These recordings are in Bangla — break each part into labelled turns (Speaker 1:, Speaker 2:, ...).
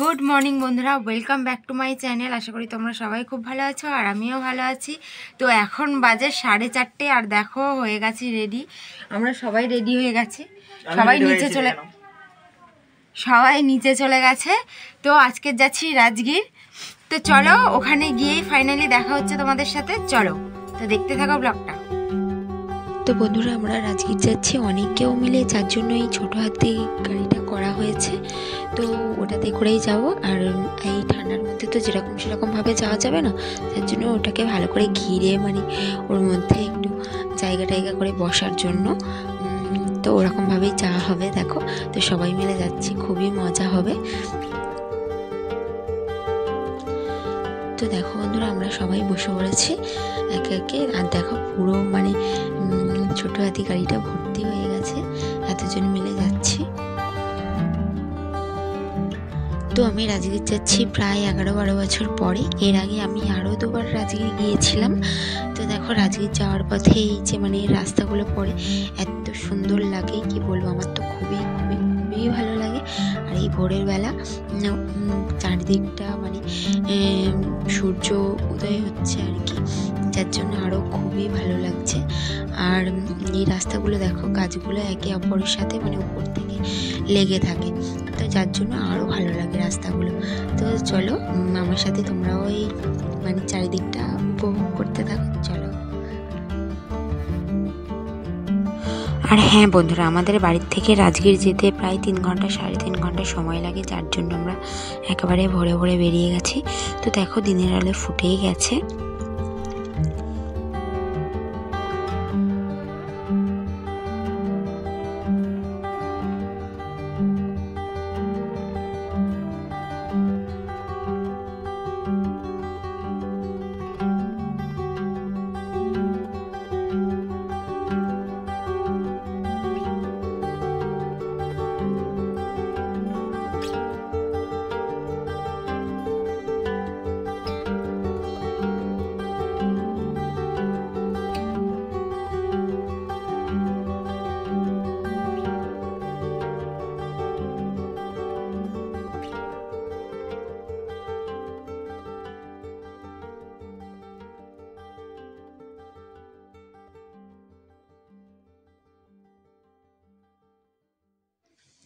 Speaker 1: গুড মর্নিং বন্ধুরা, welcome back to my channel. আশা করি তোমরা সবাই খুব ভালো আছো আর আমিও ভালো আছি। তো এখন বাজে 4:30 আর দেখো হয়ে গেছি রেডি। আমরা সবাই রেডি হয়ে গেছি, সবাই নিচে চলে গেছে। তো আজকে যাচ্ছি রাজগীর। তো চলো ওখানে গিয়েই ফাইনালি দেখা হচ্ছে তোমাদের সাথে। চলো তো দেখতে থাকো ব্লগটা।
Speaker 2: তো বন্ধুরা, আমরা রাজগীর যাচ্ছি অনেকেও মিলে, যার জন্য এই ছোটো হাতি গাড়িটা করা হয়েছে। তো ওটাতে করেই যাব। আর এই ঠান্ডার মধ্যে তো যেরকম সেরকমভাবে যাওয়া যাবে না, তার জন্য ওটাকে ভালো করে ঘিরে ওর মধ্যে একটু জায়গা করে বসার জন্য তো ওরকমভাবেই যাওয়া হবে। দেখো, তো সবাই মিলে যাচ্ছি, খুবই মজা হবে। তো দেখো বন্ধুরা, আমরা সবাই বসে পড়েছি একে একে। আর দেখো পুরো ছোটো হাতি গাড়িটা ভর্তি হয়ে গেছে, এতজন মিলে যাচ্ছি। তো আমি রাজগীর যাচ্ছি প্রায় 11-12 বছর পরে। এর আগে আমি আরও 2বার রাজগীর গিয়েছিলাম। তো দেখো, রাজগীর যাওয়ার পথে এই যে রাস্তাগুলো পড়ে এত সুন্দর লাগে, কি বলবো, আমার তো খুবই খুবই খুবই ভালো লাগে। আর এই ভোরের বেলা চারিদিকটা সূর্য উদয় হচ্ছে আর কি, যার জন্য আরও খুবই ভালো লাগছে। আর এই রাস্তাগুলো দেখো, গাছগুলো একে অপরের সাথে উপর থেকে লেগে থাকে, তো যার জন্য আরও ভালো লাগে রাস্তাগুলো। তো চলো আমার সাথে তোমরাও এই চারিদিকটা উপভোগ করতে থাকো। চলো। আর হ্যাঁ বন্ধুরা, আমাদের বাড়ির থেকে রাজগীর যেতে প্রায় 3 ঘন্টা 3.5 ঘন্টা সময় লাগে, যার জন্য আমরা একেবারে ভোরে ভোরে বেরিয়ে গেছি। তো দেখো, দিনের আলো ফুটেই গেছে।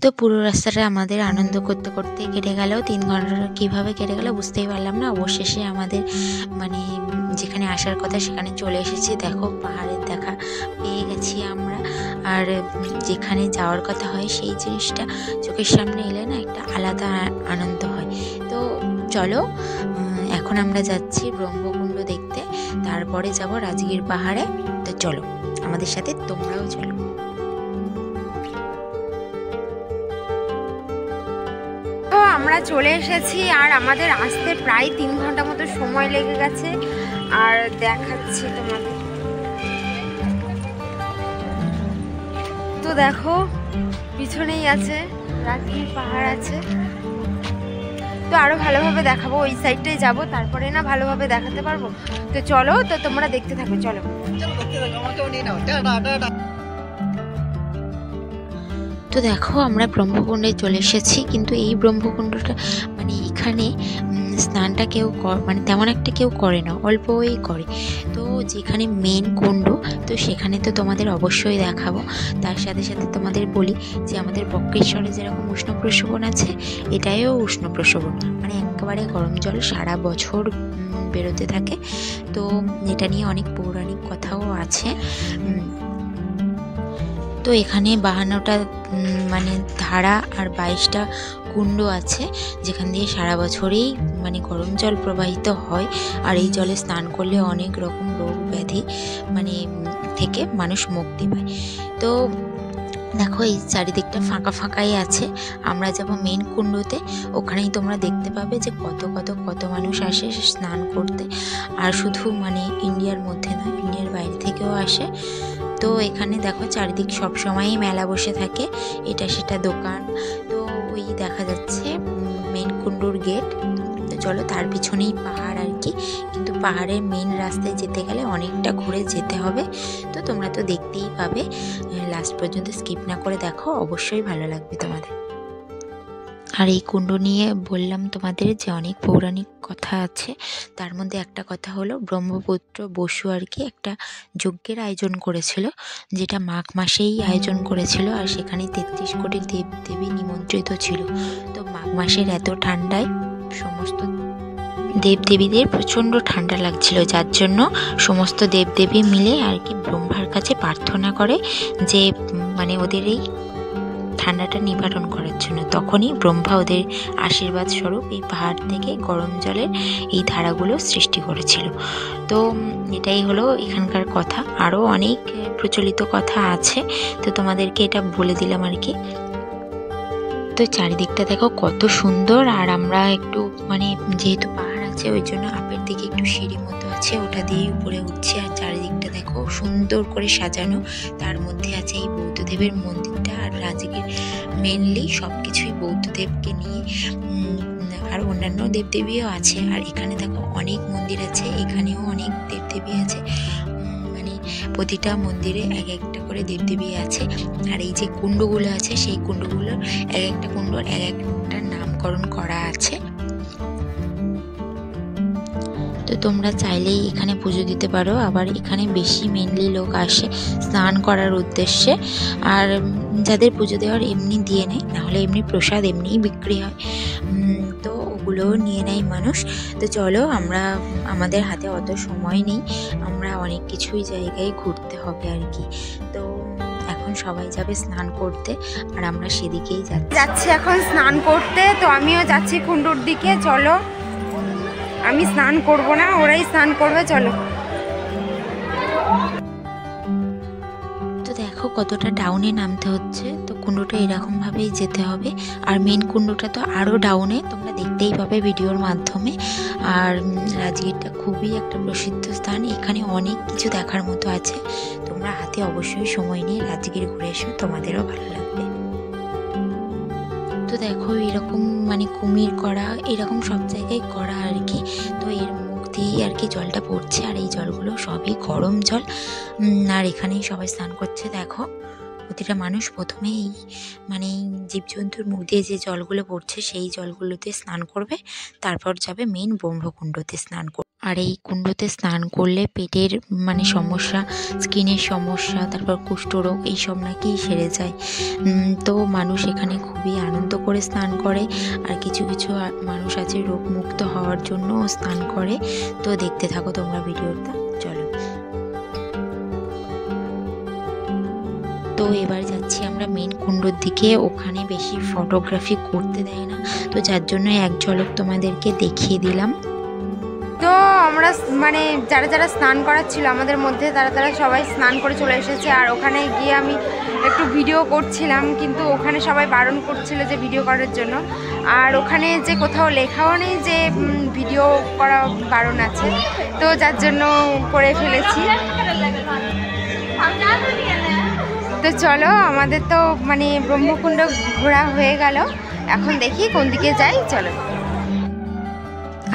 Speaker 2: তো পুরো রাস্তাটা আমাদের আনন্দ করতে করতে কেটে গেল। 3 ঘন্টা কীভাবে কেটে গেল বুঝতেই পারলাম না। অবশেষে আমাদের যেখানে আসার কথা সেখানে চলে এসেছি। দেখো, পাহাড়ের দেখা পেয়ে গেছি আমরা। আর যেখানে যাওয়ার কথা হয় সেই জিনিসটা চোখের সামনে এলে না একটা আলাদা আনন্দ হয়। তো চলো, এখন আমরা যাচ্ছি ব্রহ্মকুণ্ড দেখতে, তারপরে যাব রাজগীর পাহাড়ে। তো চলো আমাদের সাথে, তোমরাও চলো।
Speaker 1: আমরা চলে এসেছি আর আমাদের আসতে প্রায় 3 ঘন্টা মতো সময় লেগে গেছে। আর দেখাচ্ছি তোমাদের, তো দেখো পিছনেই আছে রাজগীর পাহাড় আছে। তো আরো ভালোভাবে দেখাবো, ওই সাইডটাই যাব, তারপরে না ভালোভাবে দেখাতে পারবো। তো চলো, তো তোমরা দেখতে থাকো। চলো।
Speaker 2: তো দেখো, আমরা ব্রহ্মকুণ্ডে চলে এসেছি, কিন্তু এই ব্রহ্মকুণ্ডটা এখানে স্নানটা কেউ তেমন একটা কেউ করে না, অল্পই করে। তো যেখানে মেন কুণ্ড, তো সেখানে তো তোমাদের অবশ্যই দেখাবো। তার সাথে সাথে তোমাদের বলি যে আমাদের বক্রেশ্বরে যেরকম উষ্ণ প্রসবন আছে, এটাইও উষ্ণ প্রসবন, একেবারে গরম জল সারা বছর বেরোতে থাকে। তো এটা নিয়ে অনেক পৌরাণিক কথাও আছে। তো এখানে 52টা ধারা আর 22টা কুণ্ড আছে, যেখান দিয়ে সারা বছরেই গরম জল প্রবাহিত হয়। আর এই জলে স্নান করলে অনেক রকম রোগ ব্যাধি থেকে মানুষ মুক্তি পায়। তো দেখো, এই চারিদিকটা ফাঁকা ফাঁকাই আছে। আমরা যাব মেন কুণ্ডতে, ওখানেই তোমরা দেখতে পাবে যে কত মানুষ আসে স্নান করতে। আর শুধু ইন্ডিয়ার মধ্যে নয়, ইন্ডিয়ার বাইরে থেকেও আসে। তো এখানে দেখো, চারিদিক সবসময়ই মেলা বসে থাকে, এটা সেটা দোকান। তো ওই দেখা যাচ্ছে মেন কুণ্ডুর গেট। তো চলো, তার পিছনেই পাহাড় আর কি, কিন্তু পাহাড়ের মেন রাস্তায় যেতে গেলে অনেকটা ঘুরে যেতে হবে। তো তোমরা তো দেখতেই পাবে, লাস্ট পর্যন্ত স্কিপ না করে দেখো, অবশ্যই ভালো লাগবে তোমাদের। আর এই কুণ্ড নিয়ে বললাম তোমাদের যে অনেক পৌরাণিক কথা আছে। তার মধ্যে একটা কথা হলো ব্রহ্মপুত্র বসু আর কি একটা যজ্ঞের আয়োজন করেছিল, যেটা মাঘ মাসেই আয়োজন করেছিল। আর সেখানে 33 কোটি দেবদেবী নিমন্ত্রিত ছিল। তো মাঘ মাসের এত ঠান্ডায় সমস্ত দেবদেবীদের প্রচণ্ড ঠান্ডা লাগছিল, যার জন্য সমস্ত দেবদেবী মিলে আর কি ব্রহ্মার কাছে প্রার্থনা করে যে মানে ওদের এই ঠান্ডাটা নিবারণ করার জন্য। তখনই ব্রহ্মা ওদের আশীর্বাদ স্বরূপ এই পাহাড় থেকে গরম জলের এই ধারাগুলো সৃষ্টি করেছিল। তো এটাই হলো এখানকার কথা। আরও অনেক প্রচলিত কথা আছে, তো তোমাদেরকে এটা বলে দিলাম আর কি। তো চারিদিকটা দেখো কত সুন্দর। আর আমরা একটু মানে যেহেতু পাহাড় আছে ওই জন্য আপের দিকে একটু সিঁড়ি মতো আছে, ওটা দিয়ে উপরে উঠছি। আর চারিদিকটা দেখো সুন্দর করে সাজানো, তার মধ্যে আছে এই বৌদ্ধদেবের মন্দিরটা। আর রাজগীর মেনলি সব কিছুই বৌদ্ধদেবকে নিয়ে, আর অন্যান্য দেবদেবীও আছে। আর এখানে দেখো অনেক মন্দির আছে, এখানেও অনেক দেবদেবী আছে, মানে প্রতিটা মন্দিরে এক একটা করে দেবদেবী আছে। আর এই যে কুণ্ডগুলো আছে সেই কুণ্ডগুলোর এক একটা কুণ্ডর এক একটা নামকরণ করা আছে। তো তোমরা চাইলেই এখানে পুজো দিতে পারো। আবার এখানে বেশি মেনলি লোক আসে স্নান করার উদ্দেশ্যে। আর যাদের পুজো দেওয়ার এমনি দিয়ে নেয়, নাহলে এমনি প্রসাদ এমনিই বিক্রি হয়, তো ওগুলোও নিয়ে নেয় মানুষ। তো চলো, আমাদের হাতে অত সময় নেই, আমরা অনেক কিছুই জায়গায় ঘুরতে হবে আর কি। তো এখন সবাই যাবে স্নান করতে, আর আমরা সেদিকেই
Speaker 1: যাচ্ছি এখন স্নান করতে। তো আমিও যাচ্ছি কুণ্ডুর দিকে। চলো, আমি স্নান করব না, ওরাই স্নান করবে, চলো।
Speaker 2: তো দেখো কতটা ডাউনে নামতে হচ্ছে। তো কুণ্ডটা এরকম ভাবেই যেতে হবে। আর মেন কুণ্ডটা তো আরও ডাউনে, তোমরা দেখতেই পাবে ভিডিওর মাধ্যমে। আর রাজগীরটা খুবই একটা প্রসিদ্ধ স্থান, এখানে অনেক কিছু দেখার মতো আছে। তোমরা হাতে অবশ্যই সময় নিয়ে রাজগীর ঘুরে এসো, তোমাদেরও ভালো লাগবে। তো দেখো এরকম মানে কুমির করা, এরকম সব জায়গায় করা আর কি। তো এর মুখ দিয়েই আর কি জলটা পড়ছে, আর এই জলগুলো সবই গরম জল। আর এখানেই সবাই স্নান করছে। দেখো প্রতিটা মানুষ প্রথমে এই মানে জীবজন্তুর মুখ দিয়ে যে জলগুলো পড়ছে সেই জলগুলোতে স্নান করবে, তারপর যাবে মেন ব্রহ্মকুণ্ডতে স্নান করবে। আর এই কুণ্ডতে স্নান করলে পেটের মানে সমস্যা, স্কিনের সমস্যা, তারপর কুষ্ঠরোগ এইসব নাকি সেরে যায়। তো মানুষ এখানে খুবই আনন্দ করে স্নান করে। আর কিছু কিছু মানুষ আছে রোগমুক্ত হওয়ার জন্য স্নান করে। তো দেখতে থাকো তোমরা ভিডিওটা, চলো। তো এবার যাচ্ছি আমরা মেন কুণ্ডর দিকে। ওখানে বেশি ফটোগ্রাফি করতে দেয় না, তো যার জন্য এক ঝলক তোমাদেরকে দেখিয়ে দিলাম।
Speaker 1: তো আমরা মানে যারা যারা স্নান করাচ্ছিল আমাদের মধ্যে, তারা সবাই স্নান করে চলে এসেছে। আর ওখানে গিয়ে আমি একটু ভিডিও করছিলাম, কিন্তু ওখানে সবাই বারণ করছিল যে ভিডিও করার জন্য। আর ওখানে যে কোথাও লেখাও নেই যে ভিডিও করা বারণ আছে, তো যার জন্য করে ফেলেছি। তো চলো, আমাদের তো মানে ব্রহ্মকুণ্ড ঘোরা হয়ে গেল, এখন দেখি কোন দিকে যাই, চলো।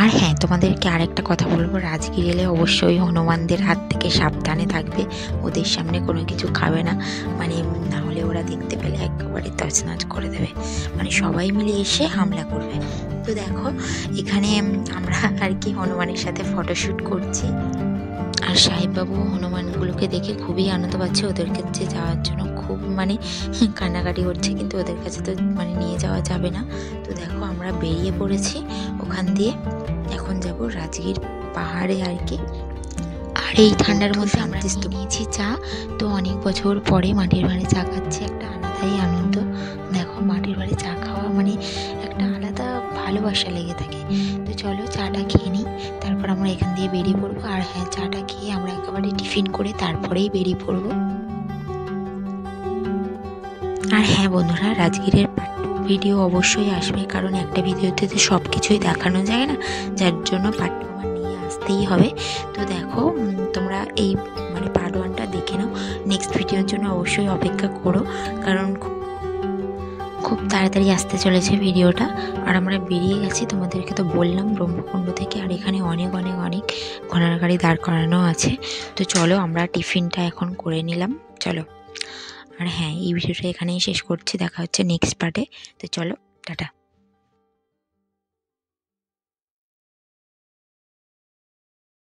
Speaker 2: আর হ্যাঁ, তোমাদেরকে আরেকটা কথা বলবো, রাজগীর এলে অবশ্যই হনুমানদের হাত থেকে সাবধানে থাকবে। ওদের সামনে কোনো কিছু খাবে না, মানে না হলে ওরা দেখতে পেলে একেবারে তছনছ করে দেবে, মানে সবাই মিলে এসে হামলা করবে। তো দেখো এখানে আমরা আর কি হনুমানের সাথে ফটোশ্যুট করছি। আর সাহেববাবু হনুমানগুলোকে দেখে খুবই আনন্দ পাচ্ছে, ওদের কাছে যাওয়ার জন্য খুব মানে কান্নাকাটি করছে, কিন্তু ওদের কাছে তো মানে নিয়ে যাওয়া যাবে না। তো দেখো আমরা বেরিয়ে পড়েছি ওখান দিয়ে, এখন যাব রাজগীর পাহাড়ে আর কি। আর এই ঠান্ডার মধ্যে আমরা নিয়েছি চা। তো অনেক বছর পরে মাটির বাড়ি চা খাচ্ছি, একটা আলাদাই আনন্দ। দেখো মাটির বাড়ি চা খাওয়া মানে একটা আলাদা ভালোবাসা লেগে থাকে। তো চলো চাটা খেয়ে নিই, তারপর আমরা এখান দিয়ে বেরিয়ে পড়বো। আর হ্যাঁ, চাটা খেয়ে আমরা একেবারে টিফিন করে তারপরেই বেরিয়ে পড়বো। আর হ্যাঁ বন্ধুরা, রাজগীরের পার্ট 2 ভিডিও অবশ্যই আসবে, কারণ একটা ভিডিওতে তো সব কিছুই দেখানো যায় না, যার জন্য পার্ট 2 আমার নিয়ে আসতেই হবে। তো দেখো তোমরা এই মানে পার্ট 1টা দেখে নাও, নেক্সট ভিডিওর জন্য অবশ্যই অপেক্ষা করো, কারণ খুব তাড়াতাড়ি আসতে চলেছে ভিডিওটা। আর আমরা বেরিয়ে গেছি, তোমাদেরকে তো বললাম ব্রহ্মকুণ্ড থেকে। আর এখানে অনেক অনেক অনেক ঘোড়ার গাড়ি দাঁড় করানো আছে। তো চলো আমরা টিফিনটা এখন করে নিলাম, চলো। আর হ্যাঁ, এই ভিডিওটা এখানেই শেষ করছি, দেখা হচ্ছে নেক্সট পার্টে। তো চলো, টাটা।